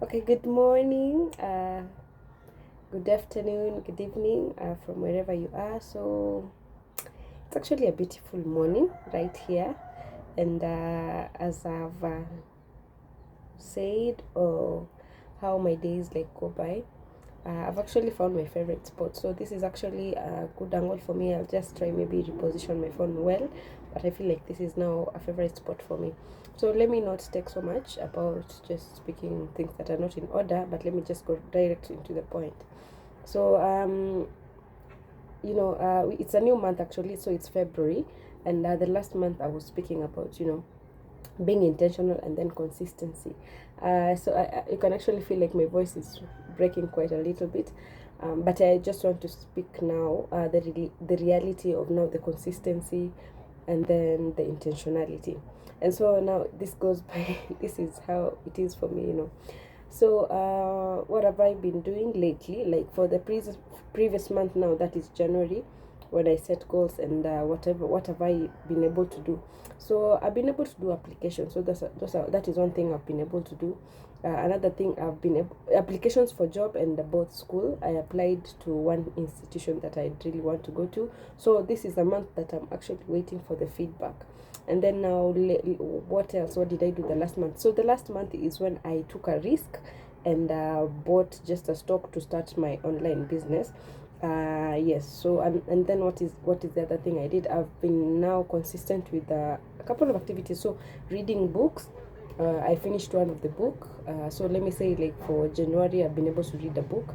Okay, good morning, good afternoon, good evening from wherever you are. So, it's actually a beautiful morning right here, and as I've said, or how my days like go by, I've actually found my favorite spot. So, this is actually a good angle for me. I'll just try maybe reposition my phone well, but I feel like this is now a favorite spot for me. So let me not take so much about just speaking things that are not in order, but let me just go directly into the point. So it's a new month actually, so it's February, and the last month I was speaking about being intentional and then consistency. You can actually feel like my voice is breaking quite a little bit, but I just want to speak now the reality of now the consistency and then the intentionality. And so now this goes by this is how it is for me. So what have I been doing lately? Like for the previous month now, that is January, when I set goals and what have I been able to do? So I've been able to do applications. So that is one thing I've been able to do. Another thing I've been applications for job and both school. I applied to one institution that I really want to go to. So this is a month that I'm actually waiting for the feedback. And then now, what else? What did I do the last month? So the last month is when I took a risk and bought just a stock to start my online business. Yes. So and then what is the other thing I did? I've been now consistent with a couple of activities. So reading books. I finished one of the book. So let me say, like for January, I've been able to read a book,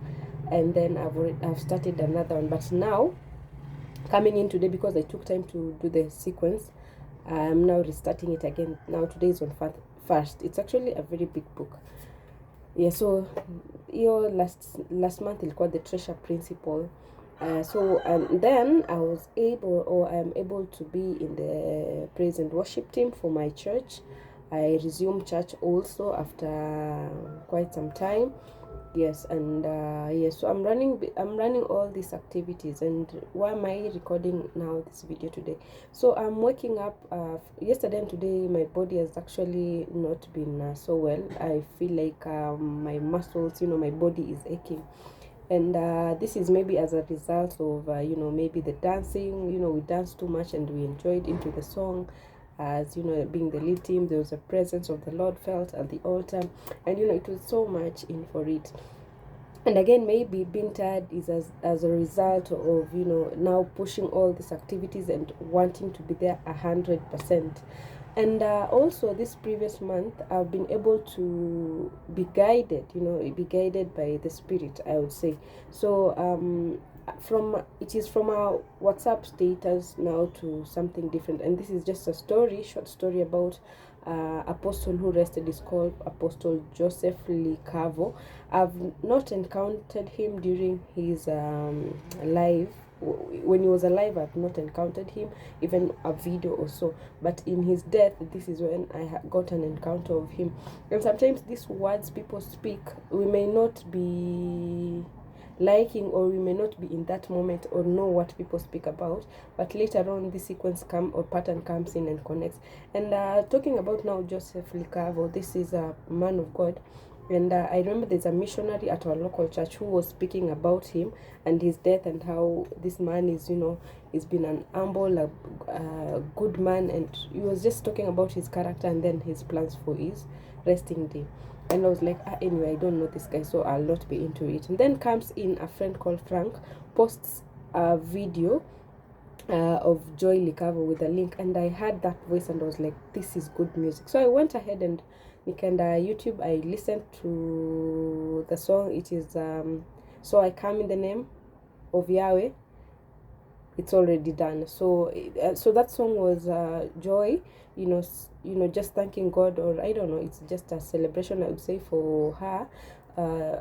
and then I've started another one. But now, coming in today, because I took time to do the sequence, I'm now restarting it again. Now today is on first. It's actually a very big book. Yeah. So your last month ilikuwa the treasure principle. So and then I am able to be in the praise and worship team for my church. I resumed church also after quite some time. Yes, and yes, so I'm running all these activities. And why am I recording now this video today? So I'm waking up yesterday and today. My body has actually not been so well. I feel like my muscles, my body is aching, and this is maybe as a result of maybe the dancing. We danced too much and we enjoyed into the song. As being the lead team, there was a presence of the Lord felt at the altar, and it was so much in for it. And again, maybe being tired is as a result of now pushing all these activities and wanting to be there 100%. And also this previous month, I've been able to be guided by the Spirit, I would say. So it is from our WhatsApp status now to something different, and this is just a short story about apostle who rested. Is called Apostle Joseph Likavo. I've not encountered him during his life. When he was alive, I've not encountered him, even a video or so. But in his death, this is when I got an encounter of him. And sometimes these words people speak, we may not be liking, or we may not be in that moment or know what people speak about, but later on the sequence pattern comes in and connects. And talking about now Joseph Likavo, this is a man of God. And I remember there's a missionary at our local church who was speaking about him and his death, and how this man is, he's been an humble, a good man, and he was just talking about his character and then his plans for his resting day. And I was like, anyway, I don't know this guy, so I'll not be into it. And then comes in a friend called Frank, posts a video of Joy Likavo with a link, and I heard that voice and I was like, this is good music. So I went ahead and YouTube, I listened to the song. It is So I Come in the Name of Yahweh. It's already done. So that song was joy, just thanking God, or I don't know, it's just a celebration, I would say, for her.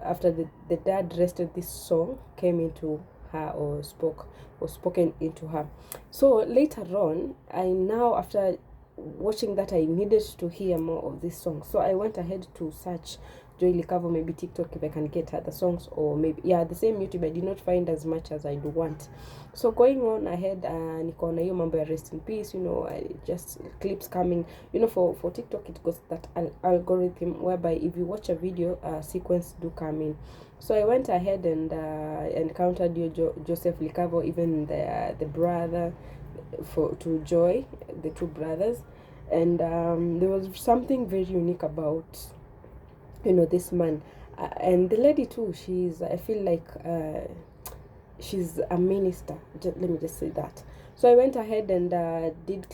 After the dad rested, this song came into her, or spoken into her. So later on, I now, after watching that, I needed to hear more of this song. So I went ahead to search Joy Likavo, maybe TikTok if I can get other songs, or maybe the same YouTube. I did not find as much as I do want. So going on ahead, nikaona hiyo mambo ya rest in peace, I just clips coming, for TikTok it goes that algorithm whereby if you watch a video, sequence do come in. So I went ahead and encountered Joseph Likavo, even the brother to Joy, the two brothers, and there was something very unique about this man, and the lady too. I feel like she's a minister. Let me just say that. So I went ahead and did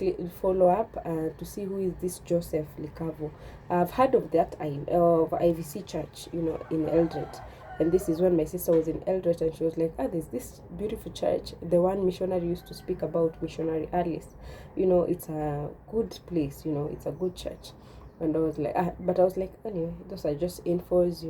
follow up to see who is this Joseph Likavo. I've heard of that of IVC Church, in Eldoret. And this is when my sister was in Eldoret, and she was like, there's this beautiful church, the one missionary used to speak about, Missionary Alice. It's a good place, it's a good church. And I was like, but I was like, anyway, those are just infos,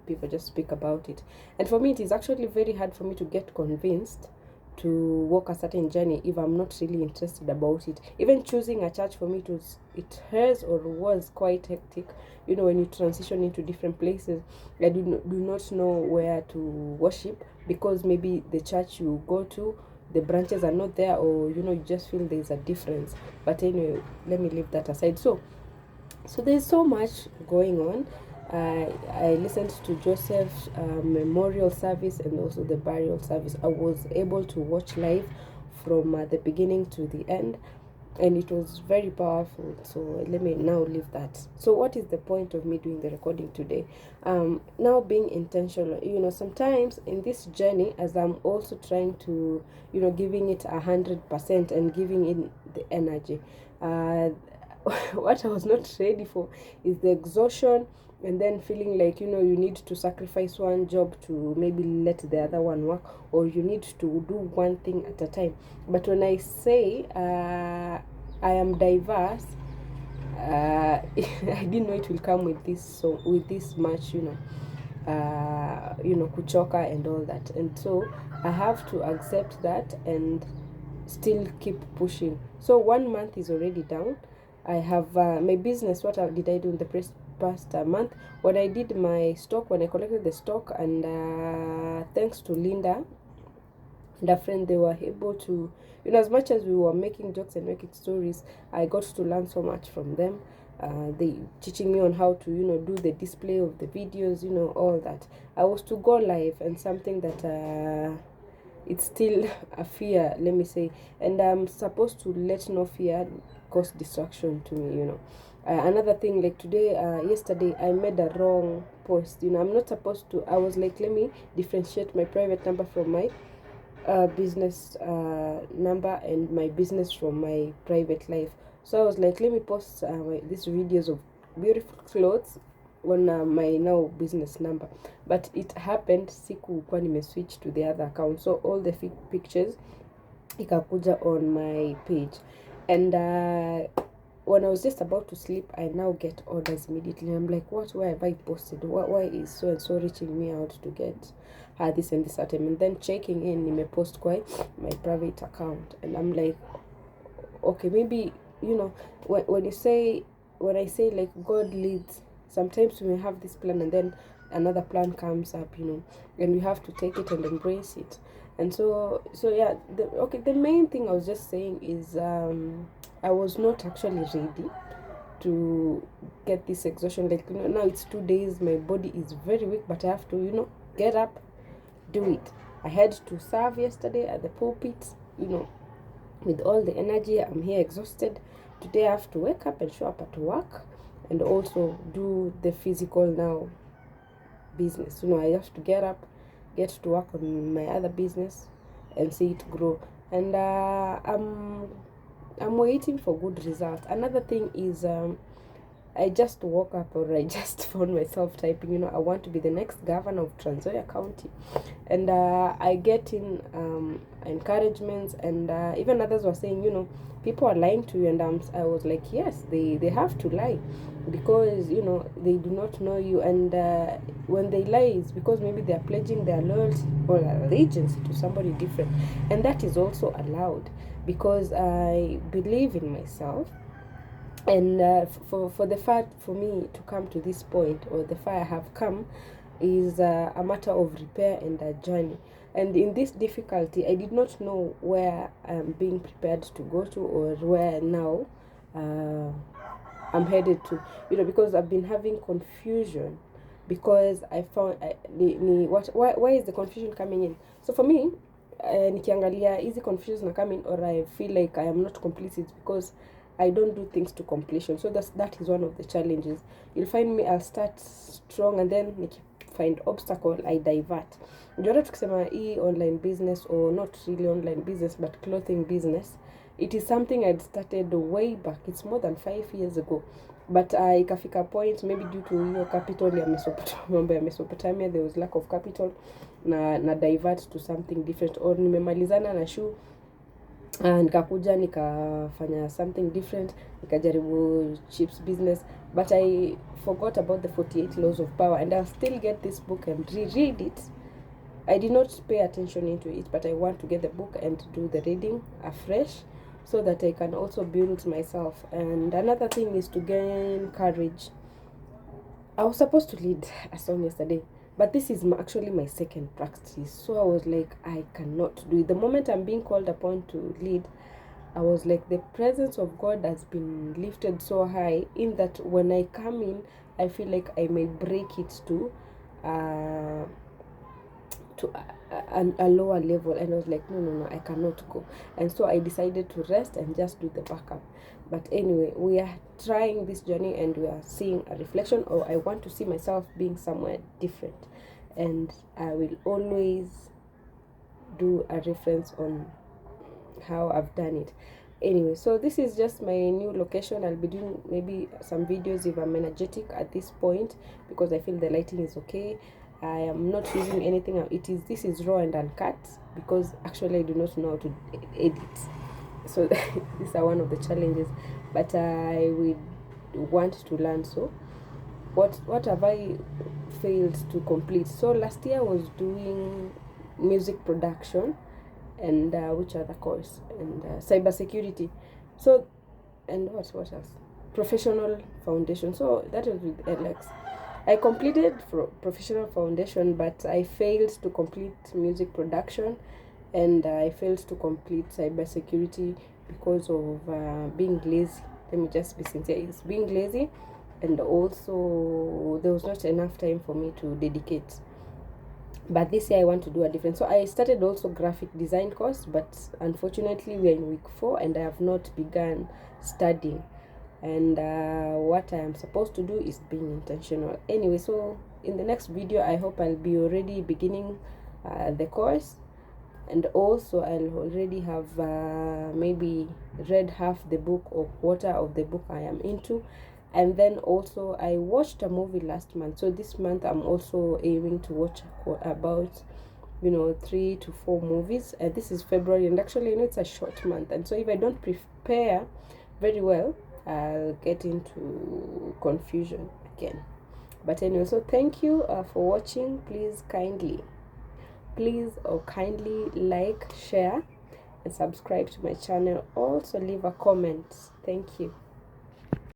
people just speak about it. And for me, it is actually very hard for me to get convinced to walk a certain journey if I'm not really interested about it. Even choosing a church for me, it was quite hectic. When you transition into different places, I do not know where to worship, because maybe the church you go to, the branches are not there, or you just feel there's a difference. But anyway, let me leave that aside. So there's so much going on. I listened to Joseph's memorial service and also the burial service. I was able to watch live from the beginning to the end, and it was very powerful. So let me now leave that. So what is the point of me doing the recording today? Now being intentional. Sometimes in this journey, as I'm also trying to, giving it 100% and giving it the energy, what I was not ready for is the exhaustion, and then feeling like you need to sacrifice one job to maybe let the other one work, or you need to do one thing at a time. But when I say I am diverse, I didn't know it will come with this, so with this much kuchoka and all that. And so I have to accept that and still keep pushing. So 1 month is already down. I have my business. What did I do in the past month? When I did my stock, when I collected the stock, and thanks to Linda and a friend, they were able to, as much as we were making jokes and making stories, I got to learn so much from them. They teaching me on how to, do the display of the videos, all that. I was to go live, and something that it's still a fear, let me say, and I'm supposed to let no fear cause distraction to me. Another thing, like today, yesterday, I made a wrong post. I'm not supposed to. I was like, let me differentiate my private number from my business number, and my business from my private life. So I was like, let me post these videos of beautiful clothes on my now business number. But it happened sikukuwa nimeswitch to the other account, so all the pictures ikakuja on my page. And when I was just about to sleep, I now get orders immediately. I'm like, why have I posted? Why is so and so reaching me out to get this and this item? And then checking in, nimepost quite my private account. And I'm like, okay, maybe, when I say like God leads, sometimes we may have this plan and then another plan comes up, and we have to take it and embrace it. And so yeah, the main thing I was just saying is I was not actually ready to get this exhaustion. Like, now it's 2 days, my body is very weak, but I have to, get up, do it. I had to serve yesterday at the pulpit, with all the energy. I'm here exhausted. Today I have to wake up and show up at work, and also do the physical now business. I have to get up, get to work on my other business, and see it grow. And I'm waiting for good results. Another thing is I just woke up, or I just found myself typing, I want to be the next governor of Trans Nzoia County. And I get in encouragements, and even others were saying, people are lying to you. And I was like, yes, they have to lie, because, they do not know you. And when they lie, it's because maybe they are pledging their loyalty or allegiance to somebody different. And that is also allowed, because I believe in myself. And for the fact for me to come to this point, or the far I have come, is a matter of repair and a journey. And in this difficulty, I did not know where I'm being prepared to go to, or where now uh, I'm headed to, because I've been having confusion, because I found why is the confusion coming in? So for me, nikiangalia easy confusion are coming, or I feel like I am not complete, it's because I don't do things to completion. So that is one of the challenges. You'll find me, I'll start strong, and then find obstacle, I divert. Ndio tukisema hii online business, or not really online business but clothing business, it is something I'd started way back. It's more than 5 years ago, but ikafika point, maybe due to hiyo capital ya mambo ya Mesopotamia, there was lack of capital, na divert to something different, or nimemalizana na shoe nikakuja nikafanya something different, nikajaribu chips business, but I forgot about the 48 laws of power, and I'll still get this book and reread it. I did not pay attention into it, but I want to get the book and do the reading afresh, so that I can also build myself. And another thing is to gain courage. I was supposed to lead a song yesterday, but this is actually my second practice. So I was like, I cannot do it. The moment I'm being called upon to lead, I was like, the presence of God has been lifted so high, in that when I come in, I feel like I may break it to a lower level. And I was like, no, I cannot go. And so I decided to rest and just do the backup. But anyway, we are trying this journey, and we are seeing a reflection, or I want to see myself being somewhere different. And I will always do a reference on how I've done it. Anyway, so this is just my new location. I'll be doing maybe some videos if I'm energetic at this point, because I feel the lighting is okay. I am not using anything. This is raw and uncut, because actually I do not know how to edit. So these are one of the challenges, but I would want to learn. So what have I failed to complete? So last year I was doing music production, and which other course, and cybersecurity. So, and what else? Professional foundation. So that was with Alex. I completed professional foundation, but I failed to complete music production, and I failed to complete cybersecurity because of being lazy. Let me just be sincere. It's being lazy, and also there was not enough time for me to dedicate. But this year I want to do a different. So I started also graphic design course, but unfortunately we are in week 4, and I have not begun studying. And what I am supposed to do is being intentional. Anyway, so in the next video, I hope I'll be already beginning the course, and also I'll already have maybe read half the book or quarter of the book I am into. And then also I watched a movie last month, so this month I'm also aiming to watch about 3 to 4 movies. And this is February, and actually it's a short month, and so if I don't prepare very well, I'll get into confusion again. But anyway, so thank you for watching. Please kindly like, share, and subscribe to my channel. Also leave a comment. Thank you.